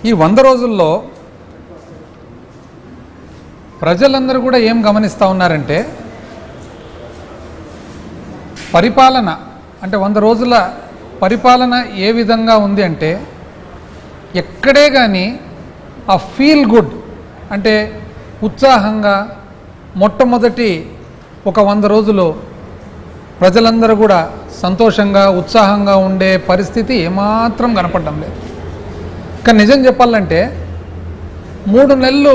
ఈ 100 రోజుల్లో ప్రజలందరూ కూడా ఏం గమనిస్తూ ఉన్నారంటే పరిపాలన అంటే 100 రోజుల పరిపాలన ఏ విధంగా ఉంది అంటే ఎక్కడే కానీ ఆ ఫీల్ గుడ్ అంటే ఉత్సాహంగా మొట్టమొదటి ఒక 100 రోజులు ప్రజలందరూ కూడా సంతోషంగా ఉత్సాహంగా ఉండే పరిస్థితి ఏమాత్రం కనపడడం లేదు. కానీ నిజం చెప్పాలంటే 3 నెలలు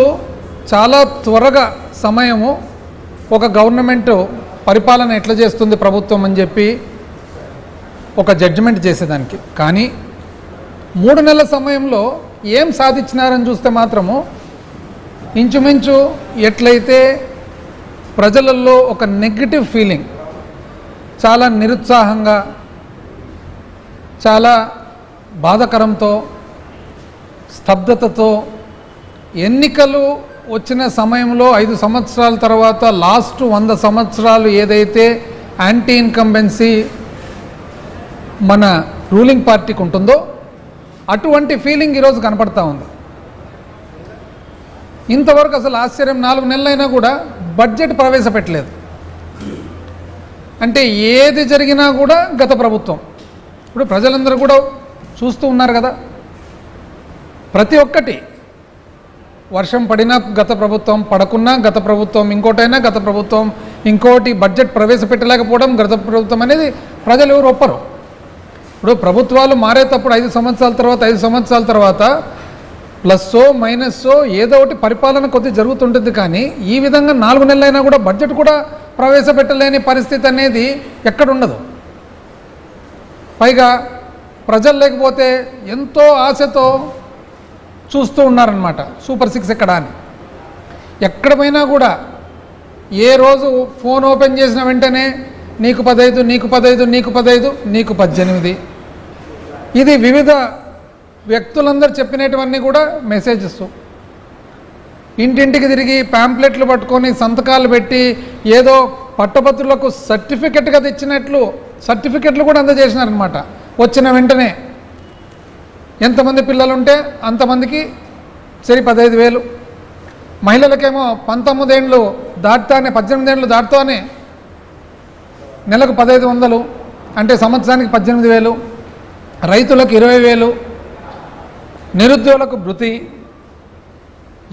చాలా త్వరగా సమయము ఒక గవర్నమెంట్ పరిపాలన ఎట్లా చేస్తుంది ప్రభుత్వం అని చెప్పి ఒక జడ్జిమెంట్ చేసేదానికి. కానీ 3 నెలల సమయంలో ఏం సాధించినారని చూస్తే మాత్రము ఇంచుమించు ఎట్లయితే ప్రజలలో ఒక నెగటివ్ ఫీలింగ్ చాలా నిరుత్సాహంగా చాలా బాధాకరంతో స్తబ్దతతో ఎన్నికలు వచ్చిన సమయంలో 5 సంవత్సరాల తర్వాత లాస్ట్ 100 సంవత్సరాలు ఏదైతే యాంటీ ఇన్కంబెన్సీ మన రూలింగ్ పార్టీకి ఉంటుందో అటువంటి ఫీలింగ్ ఈరోజు కనపడతా ఉంది. ఇంతవరకు అసలు ఆశ్చర్యం 4 నెలలైనా కూడా బడ్జెట్ ప్రవేశపెట్టలేదు. అంటే ఏది జరిగినా కూడా గత ప్రభుత్వం. ఇప్పుడు ప్రజలందరూ కూడా చూస్తూ ఉన్నారు కదా, ప్రతి ఒక్కటి వర్షం పడినా గత ప్రభుత్వం, పడకున్నా గత ప్రభుత్వం, ఇంకోటైనా గత ప్రభుత్వం, ఇంకోటి బడ్జెట్ ప్రవేశపెట్టలేకపోవడం గత ప్రభుత్వం అనేది ప్రజలు ఎవరు ఒప్పరు. ఇప్పుడు ప్రభుత్వాలు మారేటప్పుడు 5 సంవత్సరాల తర్వాత ప్లస్సో మైనస్సో ఏదో ఒకటి పరిపాలన కొద్ది జరుగుతుంటుంది. కానీ ఈ విధంగా 4 నెలలైనా కూడా బడ్జెట్ కూడా ప్రవేశపెట్టలేని పరిస్థితి అనేది ఎక్కడుండదు. పైగా ప్రజలు లేకపోతే ఎంతో ఆశతో చూస్తూ ఉన్నారనమాట సూపర్ 6 ఎక్కడ అని. ఎక్కడ పోయినా కూడా ఏ రోజు ఫోన్ ఓపెన్ చేసిన వెంటనే నీకు 15, నీకు 15, నీకు 15, నీకు 18. ఇది వివిధ వ్యక్తులందరూ చెప్పినటువన్నీ కూడా మెసేజెస్. ఇంటింటికి తిరిగి ప్యాంప్లెట్లు పట్టుకొని సంతకాలు పెట్టి ఏదో పట్టభద్రులకు సర్టిఫికెట్గా తెచ్చినట్లు సర్టిఫికెట్లు కూడా అందజేసినారనమాట. వచ్చిన వెంటనే ఎంతమంది పిల్లలుంటే అంతమందికి సరి 15,000. మహిళలకేమో 19 ఏళ్ళు దాటుతానే 18 ఏళ్ళు దాటుతానే నెలకు 1,500 అంటే సంవత్సరానికి 18,000. రైతులకు 20,000. నిరుద్యోగులకు భృతి.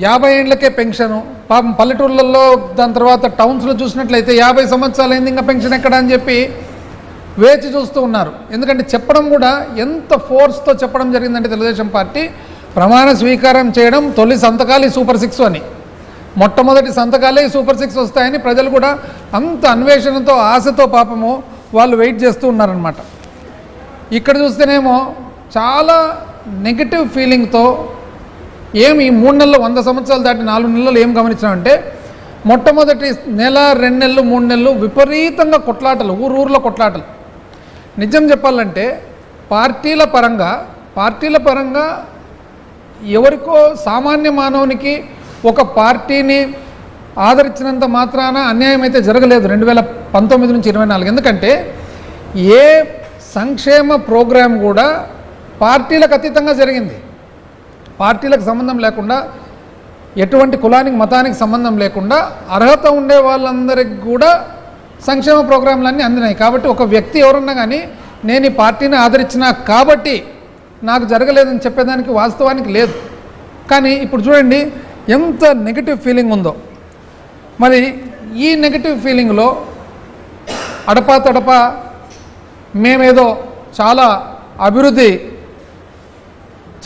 50 ఏళ్ళకే పెన్షను. పాపం పల్లెటూళ్ళల్లో దాని తర్వాత టౌన్స్లో చూసినట్లయితే 50 సంవత్సరాలు అయింది ఇంకా పెన్షన్ ఎక్కడ అని చెప్పి వేచి చూస్తూ ఉన్నారు. ఎందుకంటే చెప్పడం కూడా ఎంత ఫోర్స్తో చెప్పడం జరిగిందంటే తెలుగుదేశం పార్టీ ప్రమాణ స్వీకారం చేయడం తొలి సంతకాలు సూపర్ 6 అని, మొట్టమొదటి సంతకాలే సూపర్ 6 వస్తాయని ప్రజలు కూడా అంత అన్వేషణతో ఆశతో పాపము వాళ్ళు వెయిట్ చేస్తూ ఉన్నారనమాట. ఇక్కడ చూస్తేనేమో చాలా నెగటివ్ ఫీలింగ్తో ఏమి ఈ 3 నెలలు 100 సంవత్సరాలు దాటి 4 నెలలు ఏం గమనించామంటే మొట్టమొదటి నెల 2 నెలలు 3 నెలలు విపరీతంగా కొట్లాటలు, ఊర్లో కొట్లాటలు. నిజం చెప్పాలంటే పార్టీల పరంగా ఎవరికో సామాన్య మానవునికి ఒక పార్టీని ఆదరించినంత మాత్రాన అన్యాయం అయితే జరగలేదు 2019 నుంచి 24. ఎందుకంటే ఏ సంక్షేమ ప్రోగ్రాం కూడా పార్టీలకు అతీతంగా జరిగింది. పార్టీలకు సంబంధం లేకుండా, ఎటువంటి కులానికి మతానికి సంబంధం లేకుండా అర్హత ఉండే వాళ్ళందరికీ కూడా సంక్షేమ ప్రోగ్రాంలన్నీ అందినాయి. కాబట్టి ఒక వ్యక్తి ఎవరన్నా కానీ నేను ఈ పార్టీని ఆదరించినా కాబట్టి నాకు జరగలేదని చెప్పేదానికి వాస్తవానికి లేదు. కానీ ఇప్పుడు చూడండి ఎంత నెగటివ్ ఫీలింగ్ ఉందో. మరి ఈ నెగటివ్ ఫీలింగ్లో అడపా మేమేదో చాలా అభివృద్ధి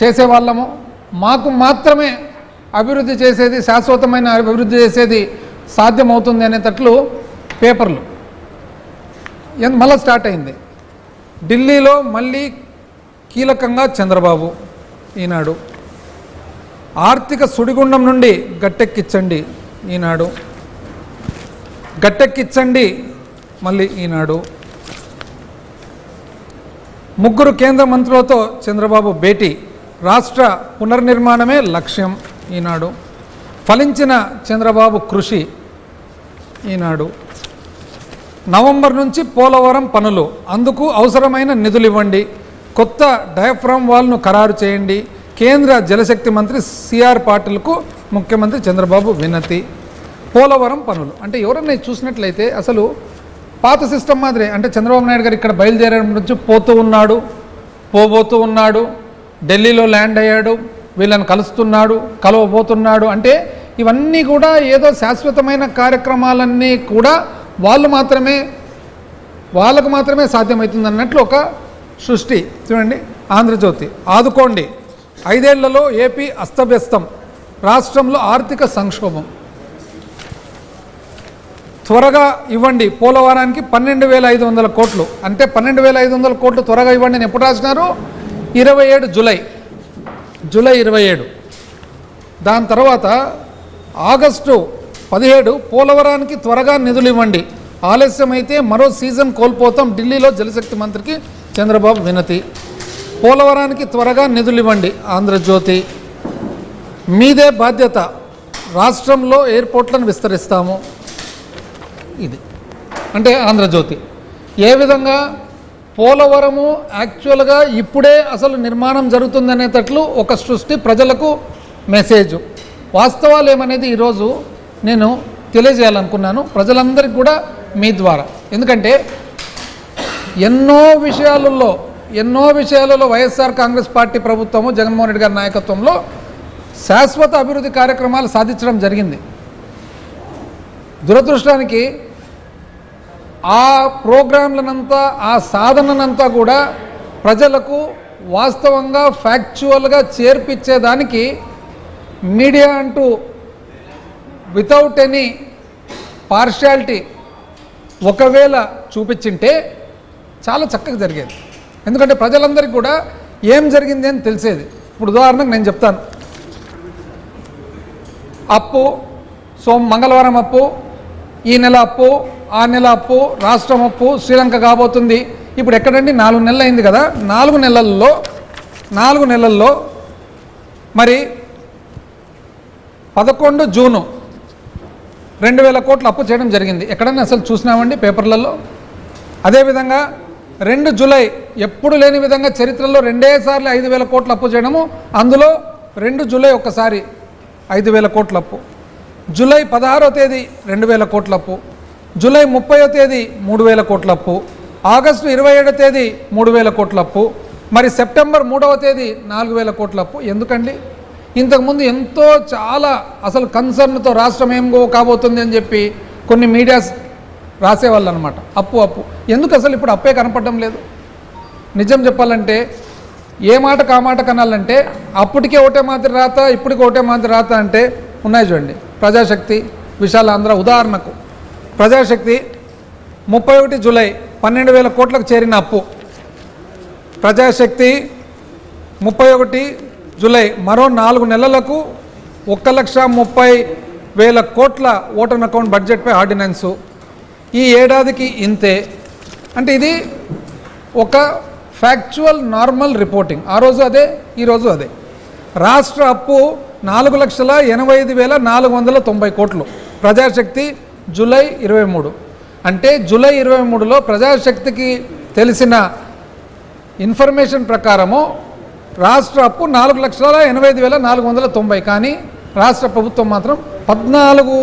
చేసేవాళ్ళము, మాకు మాత్రమే అభివృద్ధి చేసేది, శాశ్వతమైన అభివృద్ధి చేసేది సాధ్యమవుతుంది అనేటట్లు పేపర్లు మళ్ళీ స్టార్ట్ అయింది. ఢిల్లీలో మళ్ళీ కీలకంగా చంద్రబాబు ఈనాడు. ఆర్థిక సుడిగుండం నుండి గట్టెక్కించండి ఈనాడు. గట్టెక్కించండి మళ్ళీ ఈనాడు. 3 కేంద్ర మంత్రులతో చంద్రబాబు భేటీ. రాష్ట్ర పునర్నిర్మాణమే లక్ష్యం ఈనాడు. ఫలించిన చంద్రబాబు కృషి ఈనాడు. నవంబర్ నుంచి పోలవరం పనులు, అందుకు అవసరమైన నిధులు ఇవ్వండి. కొత్త డయాఫ్రామ్ వాల్ను ఖరారు చేయండి. కేంద్ర జలశక్తి మంత్రి సిఆర్ పాటిల్కు ముఖ్యమంత్రి చంద్రబాబు వినతి. పోలవరం పనులు అంటే ఎవరన్నా చూసినట్లయితే అసలు పాత సిస్టమ్ మాదిరే. అంటే చంద్రబాబు నాయుడు గారు ఇక్కడ బయలుదేరడం నుంచి పోతూ ఉన్నాడు, పోబోతూ ఉన్నాడు, ఢిల్లీలో ల్యాండ్ అయ్యాడు, వీళ్ళని కలుస్తున్నాడు, కలవబోతున్నాడు. అంటే ఇవన్నీ కూడా ఏదో శాశ్వతమైన కార్యక్రమాలన్నీ కూడా వాళ్ళకు మాత్రమే సాధ్యమవుతుంది అన్నట్లు ఒక సృష్టి. చూడండి, ఆంధ్రజ్యోతి ఆదుకోండి, 5 ఏళ్లలో ఏపీ అస్తవ్యస్తం, రాష్ట్రంలో ఆర్థిక సంక్షోభం, త్వరగా ఇవ్వండి పోలవరానికి 12,500 కోట్లు. అంటే 12,500 కోట్లు త్వరగా ఇవ్వండి అని ఎప్పుడు రాసినారు? 27 జూలై 27. దాని తర్వాత ఆగస్టు 17 పోలవరానికి త్వరగా నిధులు ఇవ్వండి, ఆలస్యమైతే మరో సీజన్ కోల్పోతాం, ఢిల్లీలో జలశక్తి మంత్రికి చంద్రబాబు వినతి. పోలవరానికి త్వరగా నిధులు ఇవ్వండి, ఆంధ్రజ్యోతి. మీదే బాధ్యత, రాష్ట్రంలో ఎయిర్పోర్ట్లను విస్తరిస్తాము. ఇది అంటే ఆంధ్రజ్యోతి. ఏ విధంగా పోలవరము యాక్చువల్గా ఇప్పుడే అసలు నిర్మాణం జరుగుతుందనేటట్లు ఒక సృష్టి, ప్రజలకు మెసేజ్. వాస్తవాలు ఏమనేది ఈరోజు నేను తెలియజేయాలనుకున్నాను ప్రజలందరికీ కూడా మీ ద్వారా. ఎందుకంటే ఎన్నో విషయాలలో వైఎస్ఆర్ కాంగ్రెస్ పార్టీ ప్రభుత్వము జగన్మోహన్ రెడ్డి గారి నాయకత్వంలో శాశ్వత అభివృద్ధి కార్యక్రమాలు సాధించడం జరిగింది. దురదృష్టానికి ఆ ప్రోగ్రాంలనంతా, ఆ సాధననంతా కూడా ప్రజలకు వాస్తవంగా ఫ్యాక్చువల్గా చేర్పించేదానికి మీడియా అంటూ వితౌట్ ఎనీ పార్షియాలిటీ ఒకవేళ చూపించింటే చాలా చక్కగా జరిగేది. ఎందుకంటే ప్రజలందరికీ కూడా ఏం జరిగింది అని తెలిసేది. ఇప్పుడు ఉదాహరణకు నేను చెప్తాను. అప్పు, మంగళవారం అప్పు, ఈ నెల అప్పు, ఆ నెల అప్పు, రాష్ట్రం అప్పు, శ్రీలంక కాబోతుంది. ఇప్పుడు ఎక్కడండి 4 నెలలు అయింది కదా. 4 నెలల్లో మరి 11 జూను 2,000 కోట్లు అప్పు చేయడం జరిగింది. ఎక్కడన్నా అసలు చూసినామండి పేపర్లలో? అదేవిధంగా 2 జూలై ఎప్పుడు లేని విధంగా చరిత్రలో 2 సార్లు 5,000 కోట్లు అప్పు చేయడము. అందులో 2 జూలై ఒక్కసారి 5,000 కోట్ల అప్పు, జూలై 16వ తేదీ 2,000 కోట్ల అప్పు, జూలై 30వ తేదీ 3,000 కోట్ల అప్పు, ఆగస్టు 27వ తేదీ 3,000 కోట్ల అప్పు, మరి సెప్టెంబర్ 3వ తేదీ 4,000 కోట్ల అప్పు. ఎందుకండి? ఇంతకుముందు ఎంతో చాలా అసలు కన్సర్న్తో రాష్ట్రం ఏం కాబోతుంది అని చెప్పి కొన్ని మీడియాస్ రాసేవాళ్ళు అనమాట. అప్పు ఎందుకు అసలు ఇప్పుడు అప్పే కనపడడం లేదు? నిజం చెప్పాలంటే ఏ మాట కామాట కనాలంటే అప్పటికే ఒకటే మాదిరి రాత, ఇప్పటికి ఒకటే మాదిరి రాత అంటే ఉన్నాయి చూడండి. ప్రజాశక్తి, విశాలాంధ్ర ఉదాహరణకు ప్రజాశక్తి 31 జూలై 12,000 కోట్లకు చేరిన అప్పు. ప్రజాశక్తి 31 జూలై మరో 4 నెలలకు 1,30,000 కోట్ల ఓటన్ అకౌంట్ బడ్జెట్పై ఆర్డినెన్సు. ఈ ఏడాదికి ఇంతే. అంటే ఇది ఒక ఫ్యాక్చువల్ నార్మల్ రిపోర్టింగ్. ఆ రోజు అదే, ఈరోజు అదే. రాష్ట్ర అప్పు 4,85,490 కోట్లు. ప్రజాశక్తి జూలై 23. అంటే జూలై 23లో ప్రజాశక్తికి తెలిసిన ఇన్ఫర్మేషన్ ప్రకారము రాష్ట్ర అప్పు 4,85,490. కానీ రాష్ట్ర ప్రభుత్వం మాత్రం 14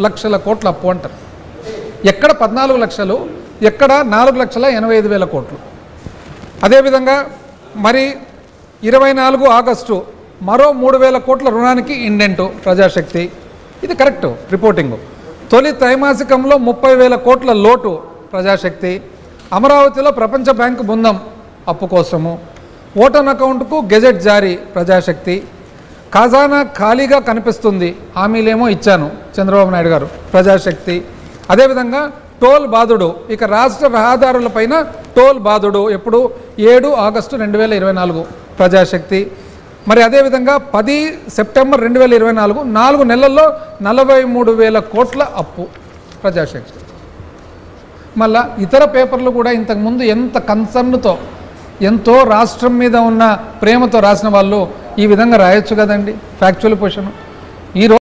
లక్షల కోట్ల అప్పు అంటారు. ఎక్కడ 14 లక్షలు, ఎక్కడ 4,85,000 కోట్లు. అదేవిధంగా మరి 24 ఆగస్టు మరో 3,000 కోట్ల రుణానికి ఇండెంటు ప్రజాశక్తి. ఇది కరెక్టు రిపోర్టింగు. తొలి త్రైమాసికంలో 30,000 కోట్ల లోటు ప్రజాశక్తి. అమరావతిలో ప్రపంచ బ్యాంకు బృందం అప్పు కోసము. ఓటన్ అకౌంట్కు గెజెట్ జారీ ప్రజాశక్తి. ఖజానా ఖాళీగా కనిపిస్తుంది, హామీలేమో ఇచ్చాను చంద్రబాబు నాయుడు గారు ప్రజాశక్తి. అదేవిధంగా టోల్ బాధుడు, ఇక రాష్ట్ర రహదారులపైన టోల్ బాధుడు ఎప్పుడు 7 ఆగస్టు 2024 ప్రజాశక్తి. మరి అదేవిధంగా 10 సెప్టెంబర్ 2024 4 నెలల్లో 43,000 కోట్ల అప్పు ప్రజాశక్తి. మళ్ళా ఇతర పేపర్లు కూడా ఇంతకుముందు ఎంత కన్సర్న్తో, ఎంతో రాష్ట్రం మీద ఉన్న ప్రేమతో రాసిన వాళ్ళు ఈ విధంగా రాయొచ్చు కదండి ఫ్యాక్చువల్ పొజిషన్. ఈరోజు